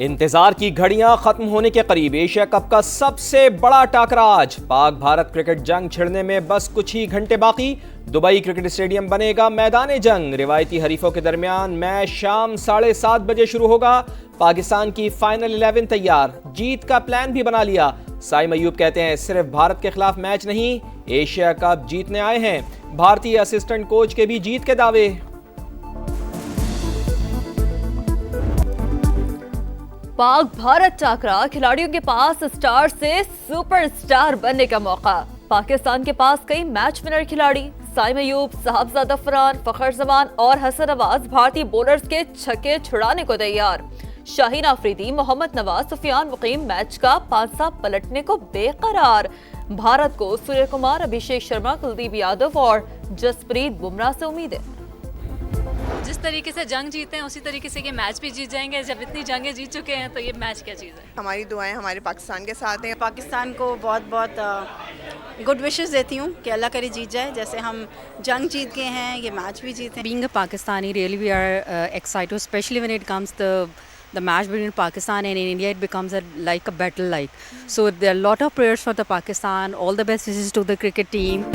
इंतजार की घड़ियां खत्म होने के करीब एशिया कप का सबसे बड़ा टाकरा आज। पाक भारत क्रिकेट जंग छिड़ने में बस कुछ ही घंटे बाकी। दुबई क्रिकेट स्टेडियम बनेगा मैदान जंग। रिवायती हरीफों के दरमियान मैच शाम 7:30 बजे शुरू होगा। पाकिस्तान की फाइनल 11 तैयार, जीत का प्लान भी बना लिया। साइम अयूब कहते हैं सिर्फ भारत के खिलाफ मैच नहीं, एशिया कप जीतने आए हैं। भारतीय असिस्टेंट कोच के भी जीत के दावे। पाक भारत टाकरा, खिलाड़ियों के पास स्टार से सुपरस्टार बनने का मौका। पाकिस्तान के पास कई मैच विनर खिलाड़ी साइम अयूब, साहबजादा फरहान, फखर जमान और हसन नवाज भारतीय बॉलर्स के छक्के छुड़ाने को तैयार। शाहीन आफरीदी, मोहम्मद नवाज, सुफियान वकीम मैच का पांसा पलटने को बेकरार। भारत को सूर्य कुमार, अभिषेक शर्मा, कुलदीप यादव और जसप्रीत बुमराह से उम्मीद है। जिस तरीके से जंग जीते हैं उसी तरीके से ये मैच भी जीत जाएंगे। जब इतनी जंगें जीत चुके हैं तो ये मैच क्या चीज़ है। हमारी दुआएं हमारे पाकिस्तान के साथ हैं। पाकिस्तान को बहुत बहुत गुड विशेस देती हूँ कि अल्लाह करे जीत जाए। जैसे हम जंग जीत गए हैं, ये मैच भी जीते। Being a Pakistani, really we are excited, especially when it comes the match between Pakistan and India. It becomes like a battle like. So there are a lot of prayers for the Pakistan. All the best wishes to the cricket team.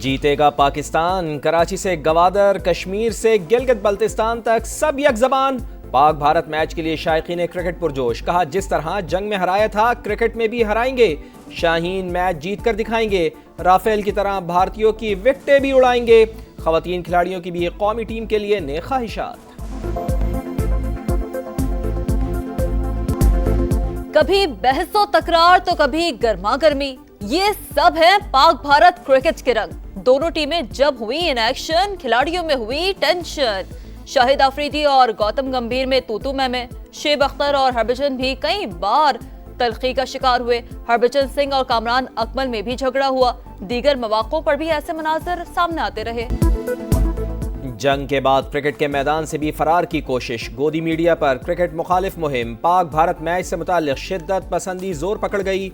जीतेगा पाकिस्तान। कराची से गवादर, कश्मीर से गिलगित बल्तिस्तान तक सब एक जबान। Pak Bharat match के लिए शायकीन cricket पुरजोश। कहा जिस तरह जंग में हराया था क्रिकेट में भी हराएंगे। शाहीन मैच जीत कर दिखाएंगे। राफेल की तरह भारतीयों की विकेटें भी उड़ाएंगे। खवातीन खिलाड़ियों की भी कौमी टीम के लिए नेक ख्वाहिशात। कभी बहसो तकरार तो कभी गर्मा गर्मी, ये सब है पाक भारत क्रिकेट के रंग। दोनों टीमें जब हुई इन एक्शन, खिलाड़ियों में हुई टेंशन। शाहिद आफरीदी और गौतम गंभीर में तूतू में, शेब अख्तर और हरभजन भी कई बार तलखी का शिकार हुए। हरभजन सिंह और कामरान अकमल में भी झगड़ा हुआ। दीगर मौकों पर भी ऐसे मनाजर सामने आते रहे। जंग के बाद क्रिकेट के मैदान से भी फरार की कोशिश। गोदी मीडिया पर क्रिकेट मुखालिफ मुहिम। पाक भारत मैच से मुताल्लिक शिद्दत पसंदी जोर पकड़ गई।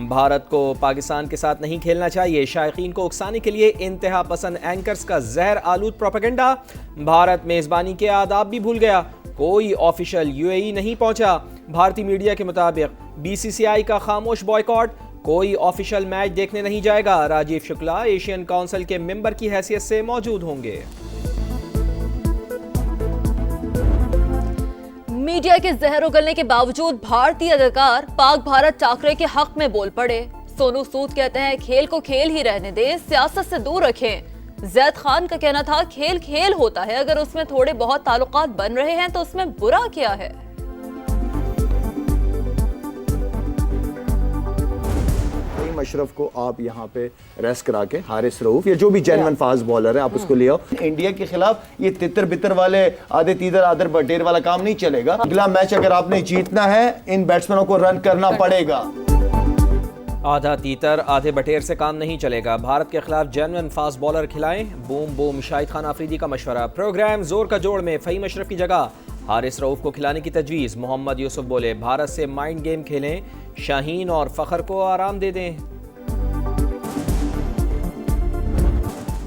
भारत को पाकिस्तान के साथ नहीं खेलना चाहिए। शायकीन को उकसाने के लिए इंतहा पसंद एंकर्स का जहर आलूद प्रोपेगेंडा। भारत मेजबानी के आदाब भी भूल गया। कोई ऑफिशियल यूएई नहीं पहुंचा। भारतीय मीडिया के मुताबिक बीसीसीआई का खामोश बॉयकॉट। कोई ऑफिशियल मैच देखने नहीं जाएगा। राजीव शुक्ला एशियन काउंसिल के मेंबर की हैसियत से मौजूद होंगे। मीडिया के जहर उगलने के बावजूद भारतीय अदाकार पाक भारत टाकरे के हक में बोल पड़े। सोनू सूद कहते हैं खेल को खेल ही रहने दें, सियासत से दूर रखें। जैद खान का कहना था खेल खेल होता है, अगर उसमें थोड़े बहुत ताल्लुकात बन रहे हैं तो उसमें बुरा क्या है। अशरफ को आप यहाँ पे रेस्ट करा के हारिस रऊफ या जो भी जेन्युइन फास्ट बॉलर है आप उसको ले आओ। इंडिया के खिलाफ ये तितर बितर वाले आधे तीतर आधर बटेर वाला काम नहीं चलेगा। अगला मैच अगर आपने जीतना है इन बैट्समैनों को रन करना पड़ेगा। आधा तीतर आधे बटेर से काम नहीं चलेगा। भारत के खिलाफ जेन्युइन फास्ट बॉलर खिलाएं। बूम बूम शाहिद खान आफरीदी का मशवरा। प्रोग्राम जोर का जोड़ में फहीम अशरफ की जगह हारिस रऊफ को खिलाने की तजवीज़। मोहम्मद यूसुफ बोले भारत से माइंड गेम खेलें, शाहीन और फखर को आराम दे दें।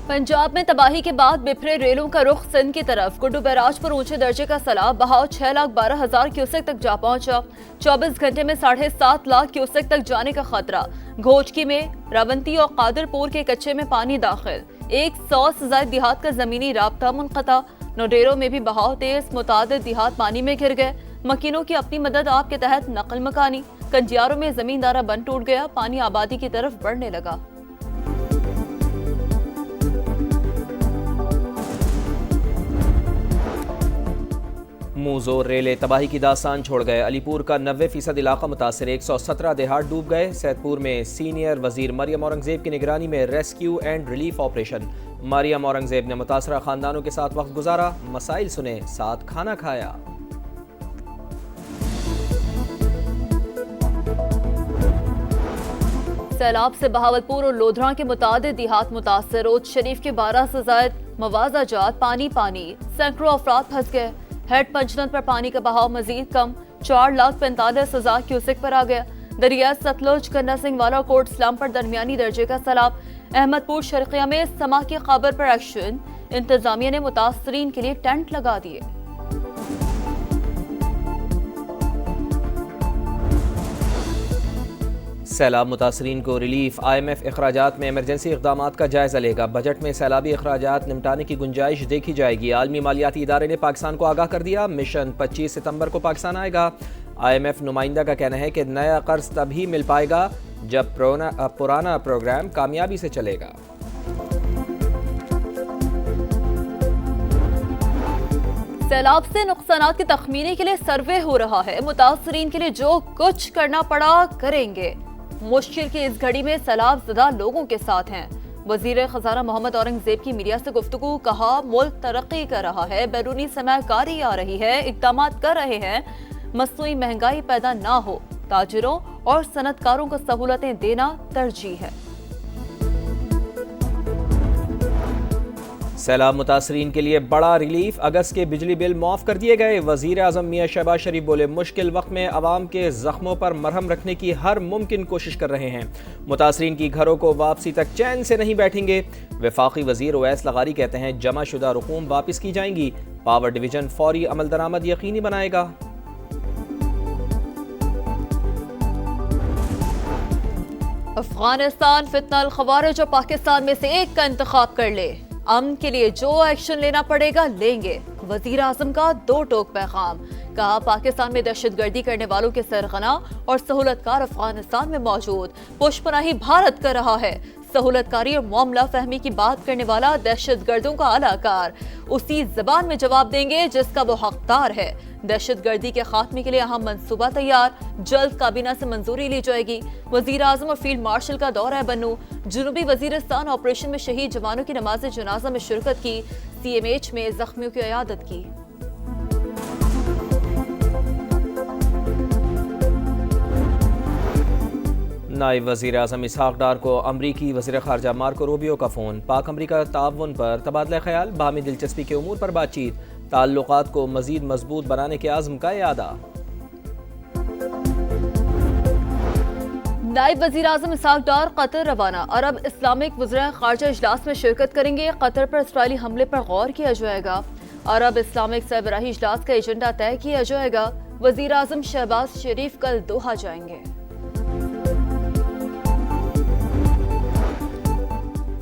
पंजाब में तबाही के बाद बिफरे रेलों का रुख सिंध की तरफ। कुड्डू बैराज पर ऊंचे दर्जे का सैलाब, बहाव 6,12,000 क्यूसेक तक जा पहुंचा। 24 घंटे में 7.5 लाख क्यूसेक तक जाने का खतरा। घोचकी में रावंती और कादरपुर के कच्चे में पानी दाखिल। 100 से ज्यादा देहात का जमीनी राब्ता मुनक़ता। नोडेरों में भी बहाव तेज, मुतादिद देहात पानी में घिर गए। मकीनों की अपनी मदद आप के तहत नकल मकानी। कंजियारों में जमींदारा बंद टूट गया, पानी आबादी की तरफ बढ़ने लगा। मुंहजोर रेले तबाही की दास्तान छोड़ गए। अलीपुर का 90% इलाका मुतासर, 117 देहात डूब गए। सैदपुर में सीनियर वजीर मरियम औरंगजेब की निगरानी में rescue and relief operation. Maryam Aurangzeb ने मुतासरा खानदानों के साथ वक्त गुजारा, मसाइल सुने, साथ खाना खाया। सैलाब से बहावलपुर और लोधरा के मुतादिद देहात मुतासर। रोज शरीफ के 12 से ज्यादा मवाजा जात पानी पानी, सैकड़ों अफराद फंस गए। हेड पंचनद पर पानी का बहाव मजीद कम, 4,45,000 क्यूसेक पर आ गया। दरिया सतलुज, कन्ना सिंह वाला कोट स्लम पर दरमियानी दर्जे का सैलाब। अहमदपुर शर्किया में समा की खबर पर एक्शन। इंतजामिया ने मुतासरीन के लिए टेंट लगा दिए। सैलाब मुतासरीन को रिलीफ। IMF अखराजात में इमरजेंसी इक़दाम का जायज़ा लेगा। बजट में सैलाबी अखराजात निपटाने की गुंजाइश देखी जाएगी। आलमी मालियाती इदारे ने पाकिस्तान को आगाह कर दिया, मिशन 25 सितंबर को पाकिस्तान आएगा। IMF नुमाइंदा का कहना है कि नया कर्ज तभी मिल पाएगा जब पुराना प्रोग्राम कामयाबी से चलेगा। सैलाब से नुकसानात के तखमीने के लिए सर्वे हो रहा है। मुतासरीन के लिए जो कुछ करना पड़ा करेंगे। मुश्किल की इस घड़ी में सैलाब ज़दा लोगों के साथ हैं। वज़ीर ख़ज़ाना मोहम्मद औरंगज़ेब की मीडिया से गुफ्तगू, कहा मुल्क तरक्की कर रहा है, बैरूनी सरमायाकारी आ रही है, इक़दाम कर रहे हैं, मसनूई महंगाई पैदा ना हो, ताजिरों और सनतकारों को सहूलतें देना तरजीह है। सैलाब मुतासरीन के लिए बड़ा रिलीफ। अगस्त के बिजली बिल माफ़ कर दिए गए। वज़ीर आज़म मियां शहबाज शरीफ बोले, मुश्किल वक्त में अवाम के ज़ख्मों पर मरहम रखने की हर मुमकिन कोशिश कर रहे हैं। मुतासरीन की घरों को वापसी तक चैन से नहीं बैठेंगे। वफाकी वज़ीर ओवैस लगारी कहते हैं, जमा शुदा रकूम वापस की जाएंगी। पावर डिवीज़न फौरी अमल दरामद यकीनी बनाएगा। अफगानिस्तान फितना ख़वारिज और पाकिस्तान में से एक का इंतखाब कर ले। अमन के लिए जो एक्शन लेना पड़ेगा लेंगे। वज़ीर आज़म का दो टोक पैगाम, कहा पाकिस्तान में दहशतगर्दी करने वालों के सरगना और सहूलतकार अफगानिस्तान में मौजूद। पुष्पनाही भारत कर रहा है। सहूलतकारी और मामला फहमी की बात करने वाला दहशतगर्दों का आलाकार उसी जबान में जवाब देंगे जिसका वो हकदार है। दहशतगर्दी के खात्मे के लिए अहम मंसूबा तैयार, जल्द काबीना से मंजूरी ली जाएगी। वज़ीर आज़म और फील्ड मार्शल का दौरा है बन्नू। जनूबी वज़ीरिस्तान ऑपरेशन में शहीद जवानों की नमाज जनाजा में शिरकत की। CMH में जख्मियों की इयादत की। नायब वज़ीर आज़म इसहाक डार को अमरीकी वज़ीर ख़ारजा मार्को रूबियो का फ़ोन। पाक अमरीका ताउन पर तबादला ख्याल, बाहमी दिलचस्पी के उमूर पर बातचीत। ताल्लुकात को मज़ीद मजबूत बनाने के आज़म का इरादा। नायब वज़ीर आज़म इसहाक डार कतर रवाना। अरब इस्लामिक वज़ीर ख़ारजा इजलास में शिरकत करेंगे। कतर पर इसराइली हमले पर गौर किया जाएगा। अरब इस्लामिक सरबराही इजलास का एजेंडा तय किया जाएगा। वज़ीर आज़म शहबाज शरीफ कल दोहा जाएंगे।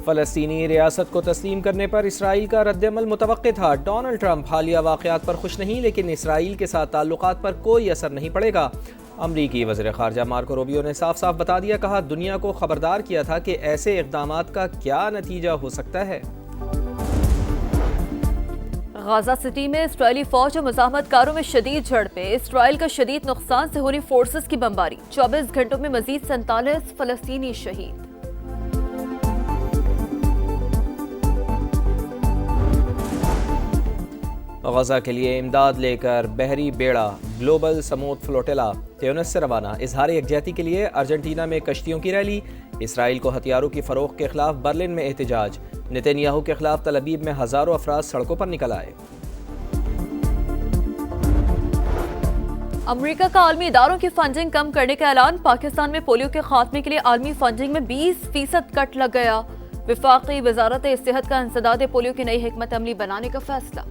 फ़लस्तीनी रियासत को तस्लीम करने पर इसराइल का रद्दअमल मुतवक्के था। डोनाल्ड ट्रंप हालिया वाक़यात पर खुश नहीं, लेकिन इसराइल के साथ ताल्लुकात पर कोई असर नहीं पड़ेगा। अमरीकी वज़ीर ख़ारजा मार्को रूबियो ने साफ साफ बता दिया, कहा दुनिया को खबरदार किया था कि ऐसे इक़दामात का क्या नतीजा हो सकता है। गाज़ा सिटी में इसराइली फौज और मुज़ाहमतकारों में शदीद झड़पें। इसराइल का शदीद नुकसान से हो रही फोर्सेस की बमबारी। 24 घंटों में मजीद 47 फ़लस्तीनी शहीद। गज़ा के लिए इमदाद लेकर बहरी बेड़ा ग्लोबल समूद फ्लोटिला ट्यूनिस से रवाना। इजहार यकजहती के लिए अर्जेंटीना में कश्तियों की रैली। इसराइल को हथियारों की फ़रोख्त के खिलाफ बर्लिन में एहतजाज। नेतन्याहू के खिलाफ तल अबीब में हज़ारों अफराद सड़कों पर निकल आए। अमेरिका का आलमी इदारों की फंडिंग कम करने का ऐलान। पाकिस्तान में पोलियो के खात्मे के लिए आलमी फंडिंग में 20% कट लग गया। वफाकी वजारत सेहत का इंसदाद पोलियो की नई हिकमत अमली बनाने का फैसला।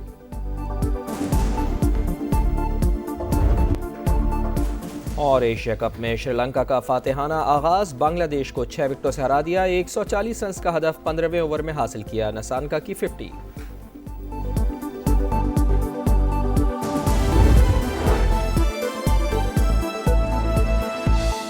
और एशिया कप में श्रीलंका का फातिहाना आगाज। बांग्लादेश को 6 विकेटों से हरा दिया। 140 रन का हदफ 15वें ओवर में हासिल किया। नसानका की 50।